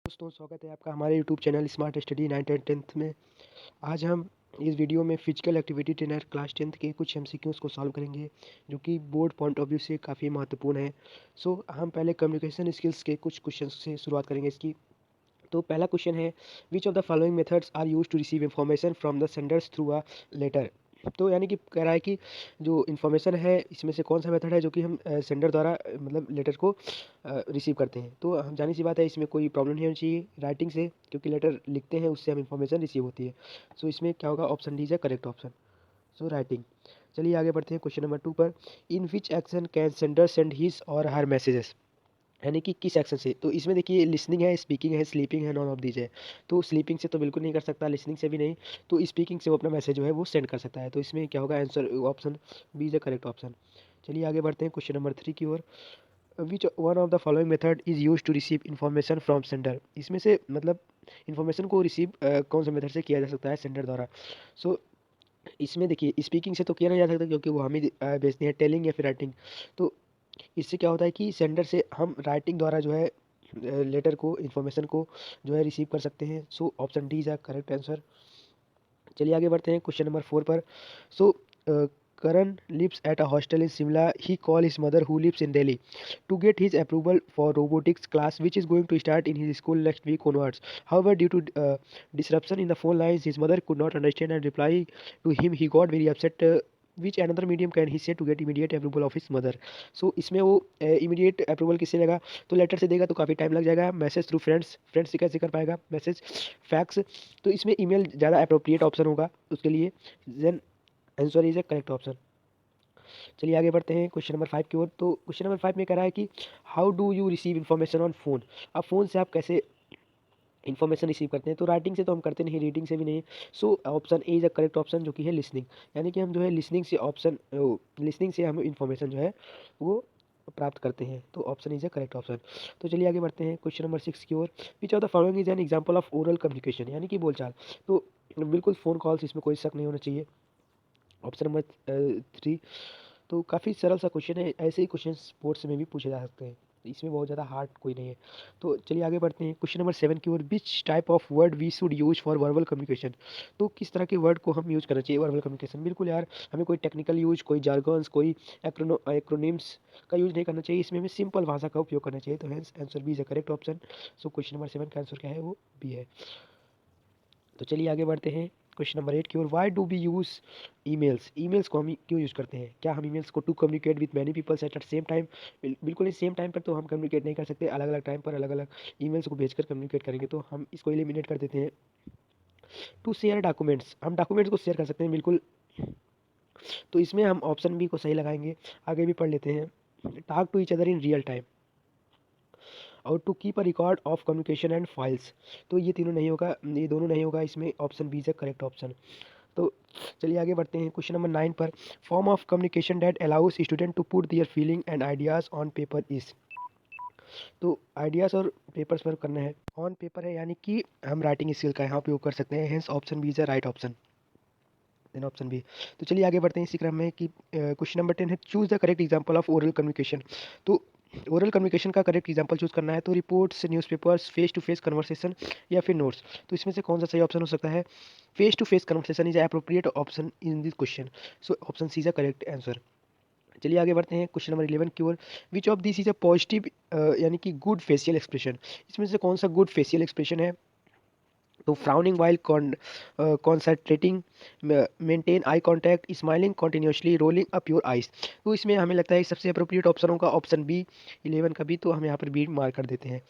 दोस्तों, स्वागत है आपका हमारे YouTube channel smart study 9th and 10th में। आज हम इस वीडियो में physical activity trainer class 10th के कुछ एमसीक्यूज़ को सॉल्व करेंगे, जो कि बोर्ड पॉइंट ऑफ व्यू से काफ़ी महत्वपूर्ण है। हम पहले कम्युनिकेशन स्किल्स के कुछ क्वेश्चन से शुरुआत करेंगे इसकी। तो पहला क्वेश्चन है, which of the following methods are use to receive information from the senders through a letter. तो यानी कि कह रहा है कि जो इन्फॉर्मेशन है इसमें से कौन सा मेथड है जो कि हम सेंडर द्वारा मतलब लेटर को रिसीव करते हैं। तो हम जानी सी बात है, इसमें कोई प्रॉब्लम नहीं होनी चाहिए राइटिंग से, क्योंकि लेटर लिखते हैं उससे हम इन्फॉर्मेशन रिसीव होती है। इसमें क्या होगा, option D is correct option. Writing. चलिए आगे बढ़ते हैं क्वेश्चन नंबर 2 पर। In which action can sender send his or her messages. यानी कि किस एक्शन से। तो इसमें देखिए, लिसनिंग है, स्पीकिंग है, स्लीपिंग है, नॉन ऑफ दीज है। तो स्लीपिंग से तो बिल्कुल नहीं कर सकता, लिसनिंग से भी नहीं। तो स्पीकिंग से वो अपना मैसेज जो है वो सेंड कर सकता है। तो इसमें क्या होगा, answer option B is the correct option. चलिए आगे बढ़ते हैं क्वेश्चन नंबर 3 की ओर। Which one of the following method is use to receive information from sender. इसमें से मतलब इन्फॉर्मेशन को रिसीव कौन से मेथड से किया जा सकता है सेंडर द्वारा। सो इसमें देखिए, स्पीकिंग से तो किया नहीं जा सकता, क्योंकि वो हम ही भेजते हैं, टेलिंग या फिर राइटिंग। तो इससे क्या होता है कि सेंडर से हम राइटिंग द्वारा जो है लेटर को, इन्फॉर्मेशन को जो है रिसीव कर सकते हैं। Option D is the correct answer. चलिए आगे बढ़ते हैं क्वेश्चन नंबर 4 पर। So Karan lives at a hostel in Shimla. He call his mother who lives in Delhi to get his approval for robotics class, which is going to start in his school next week onwards. However, due to disruption in the phone lines, his mother could not understand and reply to him. He got very upset. Which another medium can he say to get immediate approval of his mother? इसमें वो immediate approval किससे लेगा, तो letter से देगा, तो काफ़ी time लग जाएगा। मैसेज थ्रू फ्रेंड्स, फ्रेंड्स से कैसे कर पाएगा मैसेज, फैक्स। तो इसमें ईमेल ज़्यादा अप्रोप्रिएट ऑप्शन होगा उसके लिए। Then answer is A correct option. चलिए आगे बढ़ते हैं क्वेश्चन नंबर 5 की ओर। तो क्वेश्चन नंबर 5 में कह रहा है कि how do you receive information on phone. अब फ़ोन से आप कैसे इन्फॉर्मेशन रिसीव करते हैं, तो राइटिंग से तो हम करते नहीं, रीडिंग से भी नहीं। Option A is a correct option, जो कि है लिसनिंग। यानी कि हम जो है लिसनिंग से हम इन्फॉर्मेशन जो है वो प्राप्त करते हैं। तो option is a correct option. तो चलिए आगे बढ़ते हैं क्वेश्चन नंबर 6 की ओर। Which of the following is an example of oral communication, यानी कि बोलचाल। तो बिल्कुल फ़ोन कॉल्स, इसमें कोई शक नहीं होना चाहिए। Option number 3। तो काफ़ी सरल सा क्वेश्चन है, ऐसे ही क्वेश्चन स्पोर्ट्स में भी पूछे जा सकते हैं, इसमें बहुत ज़्यादा हार्ड कोई नहीं है। तो चलिए आगे बढ़ते हैं क्वेश्चन नंबर 7 की ओर। Which type of word we should use for verbal communication. तो किस तरह के वर्ड को हम यूज़ करना चाहिए वर्बल कम्युनिकेशन। बिल्कुल यार, हमें कोई टेक्निकल यूज, कोई जार्गन्स, कोई एक्रोनिम्स का यूज नहीं करना चाहिए। इसमें हमें सिंपल भाषा का उपयोग करना चाहिए। तो hence answer B is the correct option. Question number 7 का आंसर क्या है, वो बी है। तो चलिए आगे बढ़ते हैं क्वेश्चन नंबर 8 की ओर। Why do we use emails. Emails को हम क्यों यूज़ करते हैं, क्या हम ईमेल्स को to communicate with many peoples at same time. बिल्कुल नहीं, सेम टाइम पर तो हम कम्युनिकेट नहीं कर सकते, अलग अलग टाइम पर अलग अलग ईमेल्स को भेजकर कम्युनिकेट करेंगे। तो हम इसको एलिमिनेट कर देते हैं। टू शेयर डॉक्यूमेंट्स, हम डॉक्यूमेंट्स को शेयर कर सकते हैं बिल्कुल। तो इसमें हम ऑप्शन बी को सही लगाएंगे। आगे भी पढ़ लेते हैं। Talk to each other in real time और to keep a record of communication and files. तो ये तीनों नहीं होगा, ये दोनों नहीं होगा, इसमें option B is the correct option. तो चलिए आगे बढ़ते हैं क्वेश्चन नंबर 9 पर। Form of communication that allows student to put their feeling and ideas on paper is. तो आइडियाज़ और पेपर्स पर करना है, ऑन पेपर है, यानी कि हम राइटिंग स्किल का यहाँ उपयोग कर सकते हैं। Hence option B is the right option. Then option B. तो चलिए आगे बढ़ते हैं इसी क्रम में कि क्वेश्चन नंबर 10 है, choose the correct example of oral communication. तो ओरल कम्युनिकेशन का करेक्ट एग्जांपल चूज करना है। तो reports, newspapers, face to face conversation या फिर नोट्स। तो इसमें से कौन सा सही ऑप्शन हो सकता है। Face to face conversation is appropriate option in this question. Option C is a correct answer. चलिए आगे बढ़ते हैं क्वेश्चन नंबर 11 की ओर। Which of this is a positive यानी कि गुड फेशियल एक्सप्रेशन। इसमें से कौन सा गुड फेशियल एक्सप्रेशन है। तो frowning while concentrating, maintain eye contact, smiling continuously, rolling up your eyes. तो इसमें हमें लगता है सबसे अप्रोप्रिएट ऑप्शन होगा ऑप्शन बी 11 का बी। तो हम यहाँ पर बी मार्क कर देते हैं।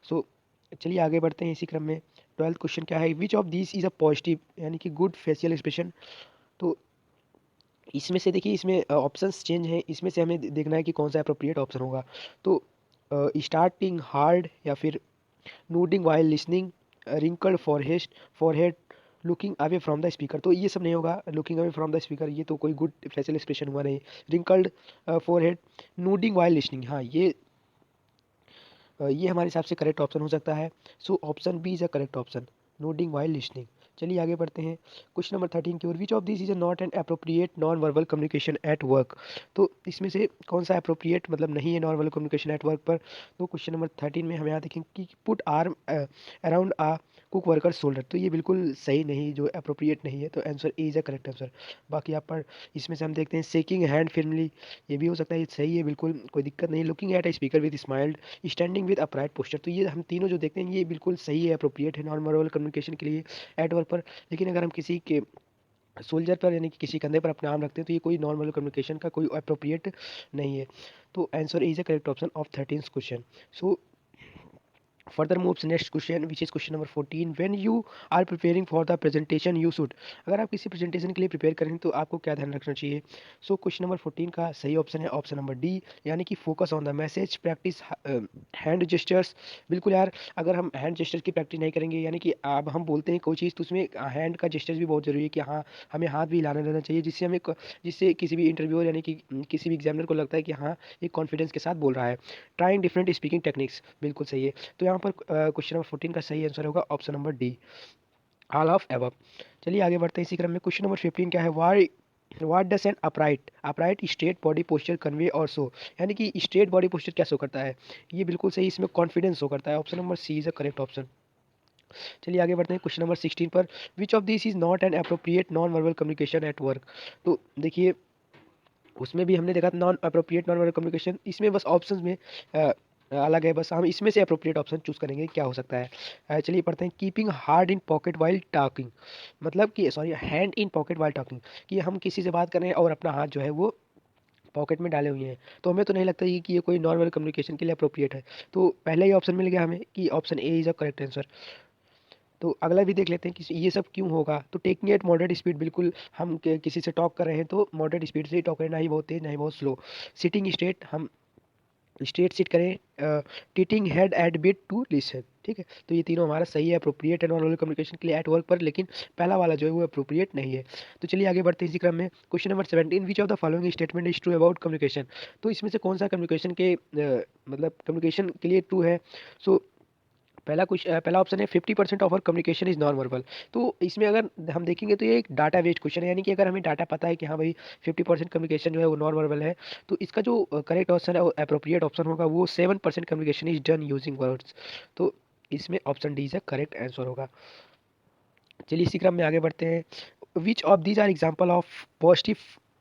सो चलिए आगे बढ़ते हैं इसी क्रम में। 12th क्वेश्चन क्या है, which of this is a positive यानी कि गुड फेशियल एक्सप्रेशन। तो इसमें से देखिए, इसमें ऑप्शंस चेंज हैं, इसमें से हमें देखना है कि कौन सा अप्रोप्रिएट ऑप्शन होगा। तो स्टार्टिंग हार्ड या फिर nodding while listening, wrinkled forehead, looking away from the speaker. तो ये सब नहीं होगा, looking away from the speaker ये तो कोई गुड फेशियल एक्सप्रेशन हुआ नहीं। Wrinkled forehead, nodding while listening, हाँ ये हमारे हिसाब से करेक्ट ऑप्शन हो सकता है। Option B is a correct option, nodding while listening. चलिए आगे बढ़ते हैं क्वेश्चन नंबर 13 की ओर। Which of this is not an appropriate non verbal communication at work. तो इसमें से कौन सा अप्रोप्रिएट मतलब नहीं है non verbal communication at work पर। तो क्वेश्चन नंबर 13 में हम यहाँ देखेंगे कि पुट आर्म अराउंड आ कुक वर्कर शोल्डर। तो ये बिल्कुल सही नहीं, जो अप्रोप्रिएट नहीं है, तो answer A is a correct answer. बाकी आप पर इसमें से हम देखते हैं शेकिंग हैंड फिर्मली, ये भी हो सकता है, ये सही है, बिल्कुल कोई दिक्कत नहीं। Looking at a speaker with smiled, standing with upright posture, तो ये हम तीनों जो देखते हैं ये बिल्कुल सही है, अप्रोप्रिएट है नॉन वर्बल कम्युनिकेशन के लिए एट वर्क पर। लेकिन अगर हम किसी के सोल्जर पर यानी कि किसी कंधे पर अपना आर्म रखते हैं तो ये कोई नॉन वर्बल कम्युनिकेशन का कोई अप्रोप्रिएट नहीं है। तो answer is a correct option of 13th question. So further moves next question which is question number 14 when you are preparing for the presentation you should। अगर आप किसी प्रेजेंटेशन के लिए प्रिपेयर करें तो आपको क्या ध्यान रखना चाहिए। सो क्वेश्चन नंबर 14 का सही ऑप्शन है ऑप्शन नंबर डी, यानी कि focus on the message, practice hand gestures. बिल्कुल यार, अगर हम हैंड जेस्चर्स की प्रैक्टिस नहीं करेंगे, यानी कि अब हम बोलते हैं कोई चीज़ तो उसमें हैंड का जेस्चर्स भी बहुत जरूरी है कि हाँ हमें हाथ भी हिलाना रहना चाहिए, जिससे किसी भी इंटरव्यूअर यानी कि किसी भी एग्जामिनर को लगता है कि हाँ ये कॉन्फिडेंस के साथ बोल रहा है। ट्राइंग डिफरेंट स्पीकिंग टेक्निक्स, बिल्कुल सही है। तो यहाँ पर क्वेश्चन नंबर 14 का सही आंसर होगा option number D, all of above. चलिए आगे बढ़ते हैं इसी क्रम में। क्वेश्चन नंबर 15 क्या है, why what does N upright straight body posture convey और शो। यानी कि स्ट्रेट बॉडी पोस्चर क्या शो करता है, ये बिल्कुल सही, इसमें कॉन्फिडेंस शो करता है। Option number C is a correct option. चलिए आगे बढ़ते हैं क्वेश्चन नंबर 16 पर। Which of this is not an appropriate non verbal communication at work. तो देखिए उसमें भी हमने देखा non appropriate non verbal communication, इसमें बस ऑप्शंस में अलग है, बस हम इसमें से अप्रोप्रिएट ऑप्शन चूज करेंगे क्या हो सकता है। चलिए पढ़ते हैं keeping hard in pocket while talking, मतलब कि sorry hand in pocket while talking, कि हम किसी से बात कर रहे हैं और अपना हाथ जो है वो पॉकेट में डाले हुए हैं, तो हमें तो नहीं लगता कि ये कोई नॉन वर्बल कम्युनिकेशन के लिए अप्रोप्रिएट है। तो पहला ही ऑप्शन मिल गया हमें कि option A is a correct answer. तो अगला भी देख लेते हैं कि ये सब क्यों होगा। तो टेकिंग एट मॉडरेट स्पीड, बिल्कुल हम किसी से टॉक कर रहे हैं तो मॉडरेट स्पीड से ही टॉक करें, ना ही बहुत तेज ना ही बहुत स्लो। सिटिंग स्ट्रेट, हम स्ट्रेट सिट करें। Tilting head at bit to listen, ठीक है। तो ये तीनों हमारा सही है, अप्रोप्रिएट है नॉन वर्बल कम्युनिकेशन के लिए एट वर्क पर, लेकिन पहला वाला जो है वो अप्रोप्रिएट नहीं है। तो चलिए आगे बढ़ते हैं इसी क्रम में। Question number 17 which of the following statement is true about communication. तो इसमें से कौन सा कम्युनिकेशन के मतलब कम्युनिकेशन के लिए ट्रू है। सो पहला ऑप्शन है 50% of our communication is non verbal. तो इसमें अगर हम देखेंगे तो ये एक डाटा बेस्ड क्वेश्चन है, यानी कि अगर हमें डाटा पता है कि हाँ भाई 50% कम्युनिकेशन जो है वो नॉन वर्बल है, तो इसका जो करेक्ट ऑप्शन है वो अप्रोप्रिएट ऑप्शन होगा, वो 7% communication is done using words. तो इसमें option D is correct answer होगा। चलिए इसी क्रम में आगे बढ़ते हैं। Which of these are example of positive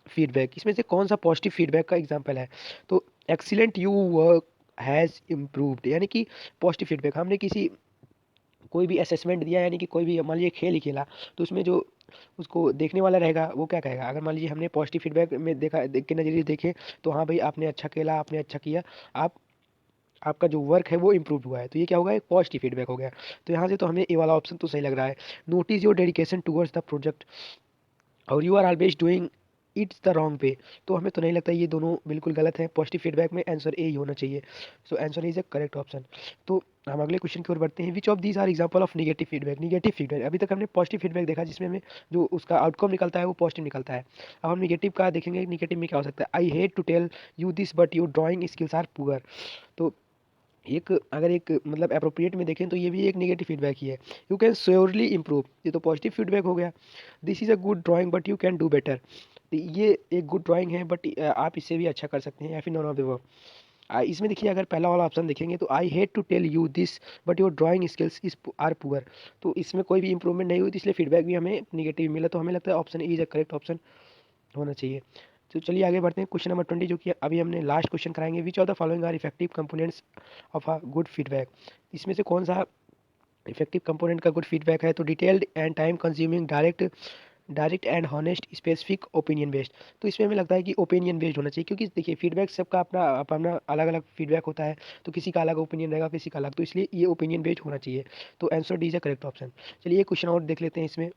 feedback, इसमें से कौन सा पॉजिटिव फीडबैक का एग्जाम्पल है। तो excellent you work has improved, यानी कि पॉजिटिव फीडबैक, हमने किसी कोई भी असेसमेंट दिया, यानी कि कोई भी मान लीजिए खेल ही खेला, तो उसमें जो उसको देखने वाला रहेगा वो क्या कहेगा। अगर मान लीजिए हमने पॉजिटिव फीडबैक में देखा, देख के नज़रिए देखें तो हाँ भाई आपने अच्छा खेला, आपने अच्छा किया, आप आपका जो वर्क है वो इम्प्रूव हुआ है, तो ये क्या होगा, एक पॉजिटिव फीडबैक हो गया। तो यहाँ से तो हमें ये वाला ऑप्शन तो सही लग रहा है। Notice your dedication towards the project और you are always doing its the wrong way. तो हमें तो नहीं लगता, ये दोनों बिल्कुल गलत है, पॉजिटिव फीडबैक में आंसर ए ही होना चाहिए। So answer is a correct option. तो हम अगले क्वेश्चन की ओर बढ़ते हैं। Which of these are example of negative feedback. Negative feedback, अभी तक हमने पॉजिटिव फीडबैक देखा जिसमें हमें जो उसका आउटकम निकलता है वो पॉजिटिव निकलता है। अब हम निगेटिव का देखेंगे, निगेटिव में क्या हो सकता है। I hate to tell you this but your drawing skills are poor. तो एक अगर एक मतलब अप्रोप्रिएट में देखें तो ये भी एक नेगेटिव फीडबैक ही है। यू कैन श्योरली इम्प्रूव, ये तो पॉजिटिव फीडबैक हो गया। This is a good drawing but you can do better, ये एक गुड ड्राइंग है बट आप इससे भी अच्छा कर सकते हैं, या फिर नॉन ऑफ द अबव। इसमें देखिए अगर पहला वाला ऑप्शन देखेंगे तो I hate to tell you this but your drawing skills is are poor, तो इसमें कोई भी इंप्रूवमेंट नहीं हुई, तो इसलिए फीडबैक भी हमें निगेटिव मिला। तो हमें लगता है option is a correct option होना चाहिए। तो चलिए आगे बढ़ते हैं क्वेश्चन नंबर 20, जो कि अभी हमने लास्ट क्वेश्चन कराएंगे। Which of the following are effective components of a good feedback. इसमें से कौन सा इफेक्टिव कंपोनेंट का गुड फीडबैक है। तो detailed and time consuming, direct and honest, specific, opinion based. तो इसमें हमें लगता है कि ओपिनियन बेस्ड होना चाहिए, क्योंकि देखिए फीडबैक सबका अपना अपना अलग अलग फीडबैक होता है, तो किसी का अलग ओपिनियन रहेगा, किसी का अलग, तो इसलिए ये ओपिनियन बेस्ड होना चाहिए। तो answer D is a correct option. चलिए एक क्वेश्चन और देख लेते हैं इसमें।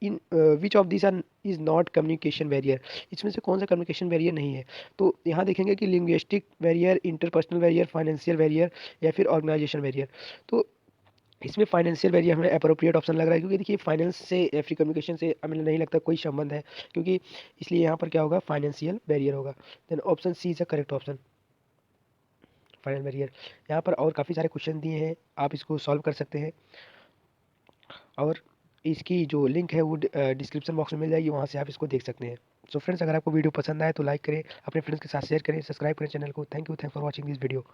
In which of this are is not communication barrier, इसमें से कौन सा कम्युनिकेशन बैरियर नहीं है। तो यहाँ देखेंगे कि linguistic barrier, interpersonal barrier, financial barrier, या फिर ऑर्गेनाइजेशन बैरियर। तो इसमें फाइनेंशियल बैरियर हमें अप्रोप्रिएट ऑप्शन लग रहा है, क्योंकि देखिए फाइनेंस से या फिर कम्युनिकेशन से हमें नहीं लगता कोई संबंध है, क्योंकि इसलिए यहाँ पर क्या होगा, फाइनेंशियल बैरियर होगा। Then option C is a correct option, financial barrier. यहाँ पर और काफ़ी सारे क्वेश्चन दिए हैं, आप इसको सॉल्व कर सकते हैं। और इसकी जो लिंक है वो डिस्क्रिप्शन बॉक्स में मिल जाएगी, वहाँ से आप इसको देख सकते हैं। सो फ्रेंड्स, अगर आपको वीडियो पसंद आए तो लाइक करें, अपने फ्रेंड्स के साथ शेयर करें, सब्सक्राइब करें चैनल को। Thank you for watching this video.